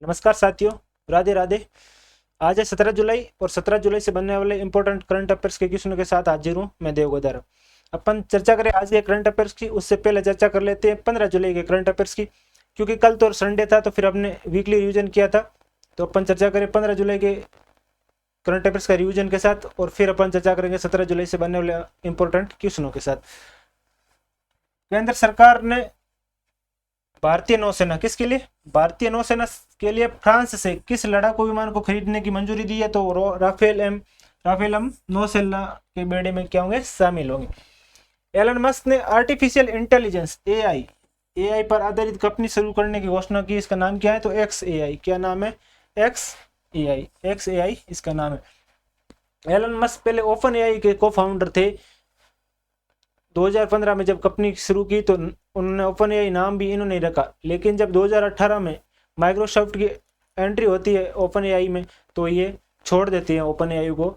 नमस्कार साथियों, राधे राधे। आज है 17 जुलाई और 17 जुलाई से बनने वाले इंपॉर्टेंट करंट अफेयर्स के क्वेश्चनों के साथ हाजिर हूँ मैं देवगोदर। अपन चर्चा करें आज के करंट अफेयर्स की, उससे पहले चर्चा कर लेते हैं 15 जुलाई के करंट अफेयर्स की, क्योंकि कल तो संडे था तो फिर हमने वीकली रिवीजन किया था। तो अपन चर्चा करें 15 जुलाई के करंट अफेयर्स का रिवीजन के साथ, और फिर अपन चर्चा करेंगे 17 जुलाई से बनने वाले इंपॉर्टेंट क्वेश्चनों के साथ। केंद्र सरकार ने भारतीय नौसेना किसके लिए भारतीय नौसेना के लिए फ्रांस से किस लड़ाकू विमान को खरीदने की मंजूरी दी है? तो राफेल एम नौसेना के बेड़े में क्या होंगे? शामिल होंगे। एलन मस्क ने आर्टिफिशियल इंटेलिजेंस एआई पर आधारित कंपनी शुरू करने की घोषणा की। इसका नाम क्या है? तो एक्स एआई। क्या नाम है? एक्स एआई इसका नाम है। एलन मस्क पहले ओपन एआई के को फाउंडर थे। 2015 में जब कंपनी शुरू की तो उन्होंने ओपन एआई नाम भी इन्होंने रखा, लेकिन जब 2018 में माइक्रोसॉफ्ट की एंट्री होती है ओपन एआई में तो ये छोड़ देती है ओपन एआई को।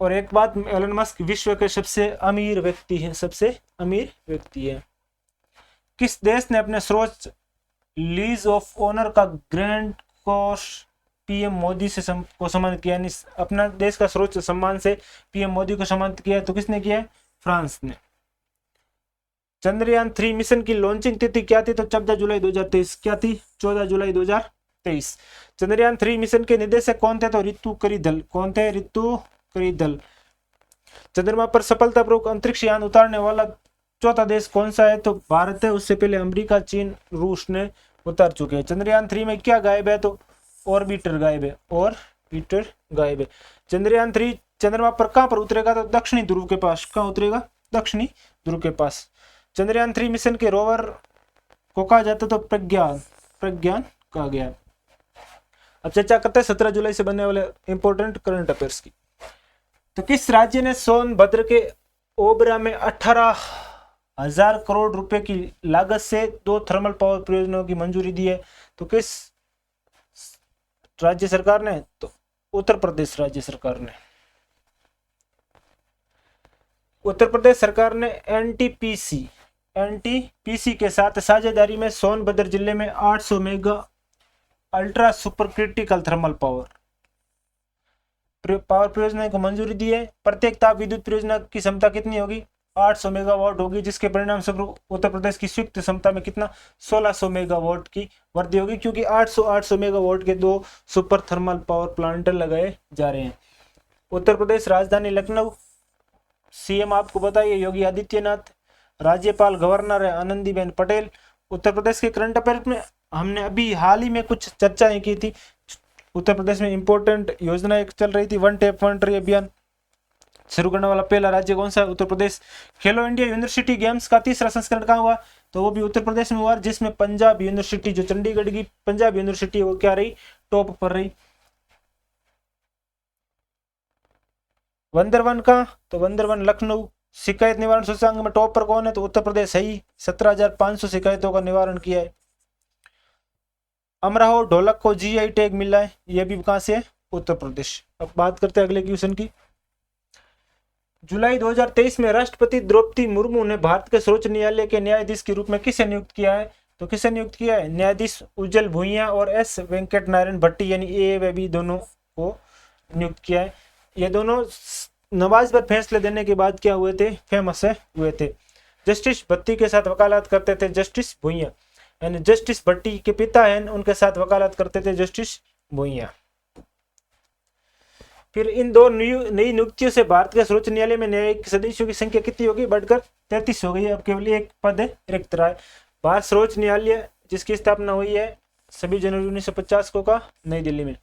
और एक बात, एलन मस्क विश्व के सबसे अमीर व्यक्ति है। किस देश ने अपने सर्वोच्च लीज ऑफ ऑनर का ग्रैंड क्रॉस पीएम मोदी से को सम्मानित किया? यानी अपना देश का सर्वोच्च सम्मान से पीएम मोदी को सम्मानित किया। तो किसने किया है? फ्रांस ने। चंद्रयान 3 मिशन की लॉन्चिंग तिथि क्या थी? तो 14 जुलाई 2023। क्या थी? 14 जुलाई 2023। चंद्रयान 3 मिशन के निदेशक कौन थे? तो रितु करिदल। कौन थे? रितु करिदल। चंद्रमा पर सफलतापूर्वक अंतरिक्ष यान उतारने वाला चौथा देश कौन सा है? तो भारत है। उससे पहले अमेरिका, चीन, रूस ने उतार चुके हैं। चंद्रयान 3 में क्या गायब है? तो ऑर्बिटर गायब है। चंद्रयान 3 चंद्रमा पर कहां पर उतरेगा? तो दक्षिणी ध्रुव के पास। कहां उतरेगा? दक्षिणी ध्रुव के पास। चंद्रयान 3 मिशन के रोवर को कहा जाता तो प्रज्ञान कहा गया। अब चर्चा करते हैं 17 जुलाई से बनने वाले इंपॉर्टेंट करंट अफेयर्स की। तो किस राज्य ने सोनभद्र के ओबरा में 18,000 करोड़ रुपए की लागत से 2 थर्मल पावर परियोजनाओं की मंजूरी दी है? तो किस राज्य सरकार ने? तो उत्तर प्रदेश राज्य सरकार ने। उत्तर प्रदेश सरकार ने एनटीपीसी के साथ साझेदारी में सोनभद्र जिले में 800 mega ultra super critical thermal power परियोजना को मंजूरी दी है। प्रत्येक ताप विद्युत परियोजना की क्षमता कितनी होगी? 800 मेगावाट होगी, जिसके परिणाम स्वरूप उत्तर प्रदेश की संयुक्त क्षमता में कितना? 1600 मेगावाट की वृद्धि होगी, क्योंकि 800 मेगावाट के 2 सुपर थर्मल पावर प्लांट लगाए जा रहे हैं। उत्तर प्रदेश राजधानी लखनऊ। सीएम आपको बताइए योगी आदित्यनाथ। राज्यपाल गवर्नर है आनंदीबेन पटेल। उत्तर प्रदेश के करंट अफेयर में हमने अभी हाल ही में कुछ चर्चाएं की थी। उत्तर प्रदेश में इंपॉर्टेंट योजना एक चल रही थी, वन टैप वन ट्री अभियान शुरू करने वाला पहला राज्य कौन सा है? उत्तर प्रदेश। खेलो इंडिया यूनिवर्सिटी गेम्स का तीसरा संस्करण कहाँ हुआ? तो वो भी उत्तर प्रदेश में हुआ, जिसमें पंजाब यूनिवर्सिटी, जो चंडीगढ़ की पंजाब यूनिवर्सिटी, वो क्या रही? टॉप पर रही। वंदर वन का? तो वंदर वन लखनऊ। शिकायत निवारण सूचकांक में टॉप पर कौन है? तो उत्तर प्रदेश है ही, 17,500 शिकायतों का निवारण किया है। अमराहो ढोलक को जीआई टैग मिला है, यह भी कहां से है? उत्तर प्रदेश। अब बात करते हैं अगले क्वेश्चन की। जुलाई 2023 में राष्ट्रपति द्रौपदी मुर्मू ने भारत के सर्वोच्च न्यायालय के न्यायाधीश के रूप में किसे नियुक्त किया है? तो किसे नियुक्त किया है? न्यायाधीश उज्जवल भुइयां और एस वेंकट नारायण भट्टी, यानी ए व बी, दोनों को नियुक्त किया है। ये दोनों नमाज पर फैसले देने के बाद क्या हुए थे? फेमस हुए थे। जस्टिस भट्टी के साथ वकालत करते थे जस्टिस भुइयां, यानी जस्टिस भट्टी के पिता हैं, उनके साथ वकालत करते थे जस्टिस भुइयां। फिर इन दो नई नियुक्तियों से भारत के सर्वोच्च न्यायालय में न्यायिक सदस्यों की संख्या कितनी होगी? बढ़कर 33 हो गई है। अब केवल एक पद रिक्त रहा है। भारत सर्वोच्च न्यायालय जिसकी स्थापना हुई है 26 जनवरी 1950 को का नई दिल्ली में।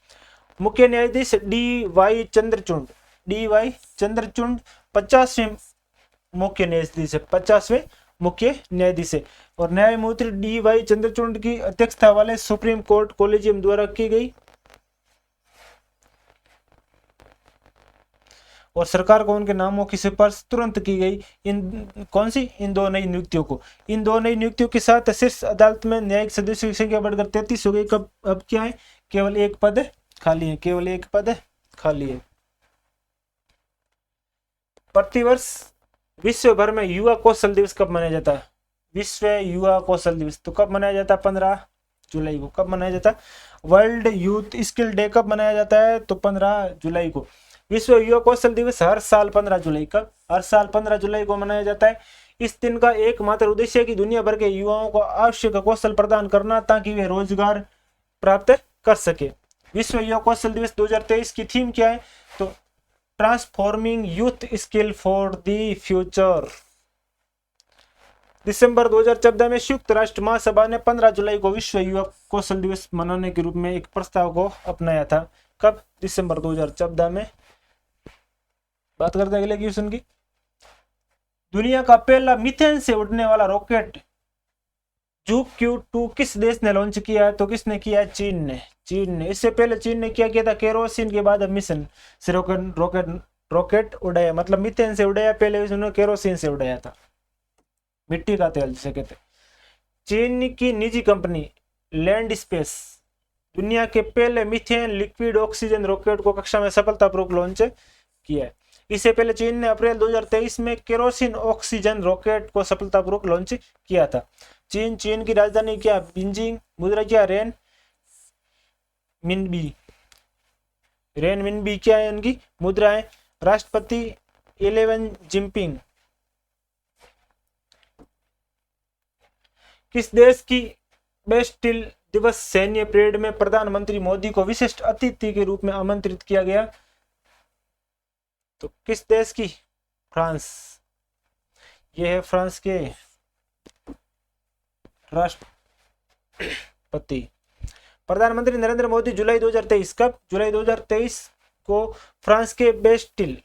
मुख्य न्यायाधीश डी वाई चंद्रचूड़ 50वें मुख्य न्यायाधीश है, 50वें मुख्य न्यायाधीश है। और न्यायमूर्ति डी वाई चंद्रचूड़ की अध्यक्षता वाले सुप्रीम कोर्ट कोलेजियम द्वारा की गई। और सरकार को उनके नामों की सिफारिश तुरंत की गई। इन दो नई नियुक्तियों के साथ शीर्ष अदालत में न्यायिक सदस्यों की संख्या बढ़कर 33 हो गई। कब? अब क्या है? केवल एक पद खाली है। प्रतिवर्ष विश्व भर में युवा कौशल दिवस कब मनाया जाता है? विश्व युवा कौशल दिवस तो कब मनाया जाता है? 15 जुलाई को। कब मनाया जाता है? वर्ल्ड यूथ स्किल डे कब मनाया जाता है? तो 15 जुलाई को। विश्व युवा कौशल दिवस हर साल 15 जुलाई का, हर साल 15 जुलाई को मनाया जाता है। इस दिन का एकमात्र उद्देश्य है कि दुनिया भर के युवाओं को आवश्यक कौशल प्रदान करना ताकि वे रोजगार प्राप्त कर सके। विश्व युवा कौशल दिवस 2023 की थीम क्या है? तो transforming youth skill for the future. दिसंबर 2014 में संयुक्त राष्ट्र महासभा ने 15 जुलाई को विश्व युवा कौशल दिवस मनाने के रूप में एक प्रस्ताव को अपनाया था। कब? दिसंबर 2014 में। बात करते हैं अगले क्वेश्चन की। दुनिया का पहला मीथेन से उड़ने वाला रॉकेट जूक Q2 किस देश ने लॉन्च किया है? तो किसने किया है? चीन ने। चीन ने। इससे पहले चीन ने क्या किया था? केरोसिन के बाद अब मिशन से रॉकेट उड़ाया, मतलब मीथेन से उड़ाया, पहले उन्होंने केरोसिन से उड़ाया था, मिट्टी का तेल जिसे कहते हैं। चीन की निजी कंपनी लैंड स्पेस दुनिया के पहले मीथेन लिक्विड ऑक्सीजन रॉकेट को कक्षा में सफलतापूर्वक लॉन्च किया है। इससे पहले चीन ने अप्रैल 2023 में केरोसिन ऑक्सीजन रॉकेट को सफलतापूर्वक लॉन्च किया था। चीन की राजधानी क्या? बीजिंग। मुद्रा क्या? रेन मिनबी। रेन मिनबी क्या है इनकी मुद्रा है? राष्ट्रपति 11 जिनपिंग। किस देश की बेस्टिल दिवस सैन्य परेड में प्रधानमंत्री मोदी को विशिष्ट अतिथि के रूप में आमंत्रित किया गया? तो किस देश की? फ्रांस। यह है फ्रांस के राष्ट्रपति। प्रधानमंत्री नरेंद्र मोदी जुलाई 2023 कब? जुलाई 2023 को फ्रांस के बेस्टिल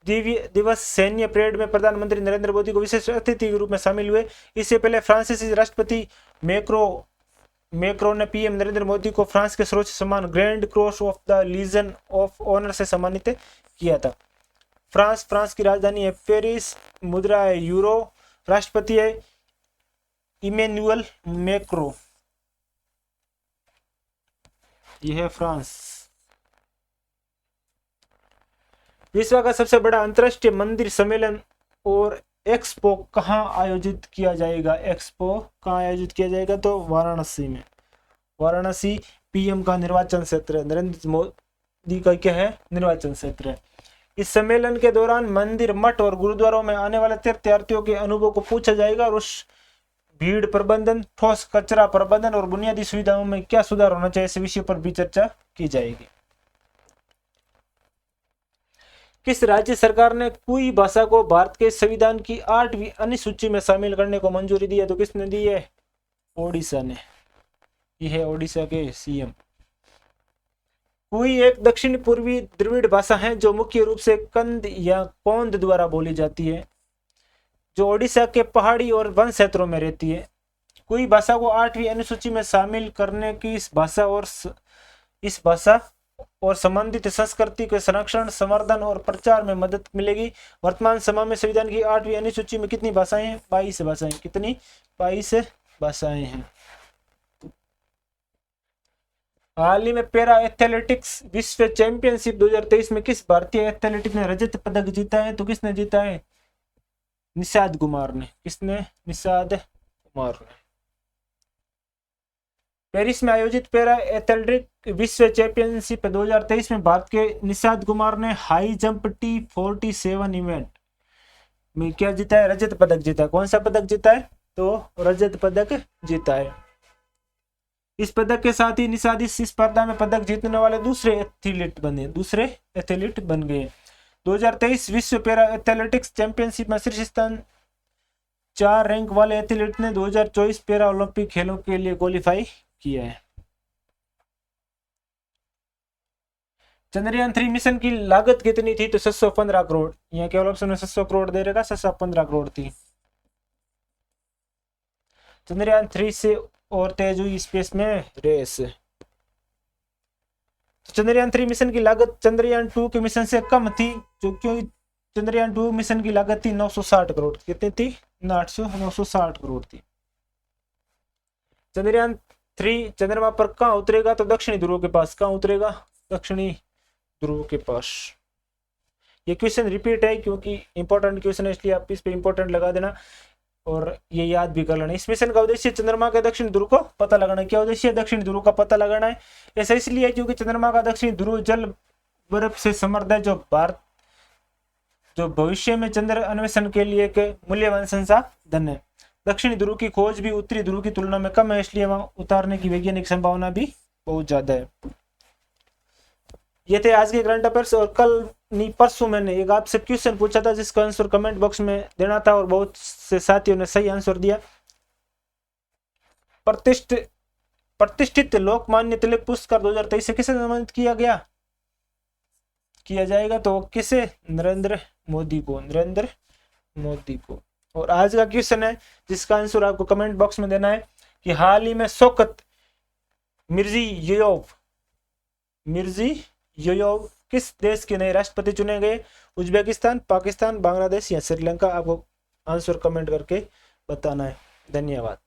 दिवस सैन्य परेड में प्रधानमंत्री नरेंद्र मोदी को विशेष अतिथि के रूप में शामिल हुए। इससे पहले फ्रांसीसी राष्ट्रपति मैक्रो ने पीएम नरेंद्र मोदी को फ्रांस के सर्वोच्च सम्मान Grand Cross of the Legion of Honour से सम्मानित किया था। फ्रांस की राजधानी है पेरिस। मुद्रा है यूरो। राष्ट्रपति है इमैनुअल मैक्रो। यह है फ्रांस। विश्व का सबसे बड़ा अंतर्राष्ट्रीय मंदिर सम्मेलन और एक्सपो कहाँ आयोजित किया जाएगा? एक्सपो कहाँ आयोजित किया जाएगा? तो वाराणसी में। वाराणसी पीएम का निर्वाचन क्षेत्र है, नरेंद्र मोदी का क्या है? निर्वाचन क्षेत्र है। इस सम्मेलन के दौरान मंदिर, मठ और गुरुद्वारों में आने वाले तीर्थयात्रियों के अनुभव को पूछा जाएगा और उस भीड़ प्रबंधन, ठोस कचरा प्रबंधन और बुनियादी सुविधाओं में क्या सुधार होना चाहिए, इस विषय पर भी चर्चा की जाएगी। किस राज्य सरकार ने कुई भाषा को भारत के संविधान की 8वीं अनुसूची में शामिल करने को मंजूरी दी है? तो किसने दी है? ओडिशा ने। यह है ओडिशा के सीएम। कुई एक दक्षिण पूर्वी द्रविड़ भाषा है जो मुख्य रूप से कंद या कोंद द्वारा बोली जाती है, जो ओडिशा के पहाड़ी और वन क्षेत्रों में रहती है। कुई भाषा को 8वीं अनुसूची में शामिल करने की इस भाषा और संबंधित संस्कृति के संरक्षण, संवर्धन और प्रचार में मदद मिलेगी। वर्तमान समय में संविधान की 8वीं अनुसूची में कितनी भाषाएं हैं? 22 भाषाएं। कितनी? 22 भाषाएं हैं। हाल ही में पैरा एथलेटिक्स विश्व चैंपियनशिप 2023 में किस भारतीय एथलेटिक ने रजत पदक जीता है? तो किसने जीता है? निषाद कुमार ने। किसने? निषाद कुमार ने। पेरिस में आयोजित पैरा एथलेटिक विश्व चैंपियनशिप 2023 में भारत के निषाद कुमार ने हाई जंप T47 इवेंट में क्या जीता है? रजत पदक जीता है। कौन सा पदक जीता है? तो रजत पदक जीता है। इस पदक के साथ ही निषाद इस स्पर्धा में पदक जीतने वाले दूसरे एथलीट बन गए। 2023 विश्व पैरा एथलेटिक्स चैंपियनशिप में शीर्ष स्थान 4 रैंक वाले एथलीट ने 2024 पैरा ओलंपिक खेलों के लिए क्वालिफाई किया है। चंद्रयान 3 मिशन की लागत कितनी थी? तो 715 करोड़। यहाँ केवल ऑप्शन में 700 करोड़ दे रहेगा, 715 करोड़ थी। चंद्रयान 3 से और तेज हुई स्पेस में रेस। तो चंद्रयान 3 मिशन की लागत चंद्रयान 2 के मिशन से कम थी, जो क्यों? चंद्रयान 2 मिशन की लागत थी 960 करोड़। कितनी थी? 960 करोड़ थी। चंद्रयान 3 चंद्रमा पर कहाँ उतरेगा? तो दक्षिणी ध्रुव के पास। कहाँ उतरेगा? दक्षिणी ध्रुव के पास। ये क्वेश्चन रिपीट है क्योंकि इंपॉर्टेंट क्वेश्चन है, इसलिए आप इस पे इंपॉर्टेंट लगा देना। और ये याद भी कर लेना। इस मिशन का उद्देश्य चंद्रमा के दक्षिण ध्रुव को पता लगाना है। क्या उद्देश्य है? दक्षिण ध्रुव का पता लगाना है। ऐसा इसलिए है क्योंकि चंद्रमा का दक्षिण ध्रुव जल बर्फ से समृद्ध है, जो भविष्य में चंद्र अन्वेषण के लिए एक मूल्यवान संसाधन है। दक्षिणी ध्रुव की खोज भी उत्तरी ध्रुव की तुलना में कम है, इसलिए वहां उतारने की वैज्ञानिक संभावना भी बहुत ज्यादा है। ये थे आज के करंट अफेयर्स। और कल नहीं परसों मैंने एक आपसे क्वेश्चन पूछा था जिसका आंसर कमेंट बॉक्स में देना था और बहुत से साथियों ने सही आंसर दिया। प्रतिष्ठित लोकमान्य तिलक पुरस्कार 2023 से किसे सम्मानित किया जाएगा? तो किसे? नरेंद्र मोदी को। और आज का क्वेश्चन है जिसका आंसर आपको कमेंट बॉक्स में देना है कि हाल ही में शौकत मिर्जियोयेव किस देश के नए राष्ट्रपति चुने गए? उज्बेकिस्तान, पाकिस्तान, बांग्लादेश या श्रीलंका? आपको आंसर कमेंट करके बताना है। धन्यवाद।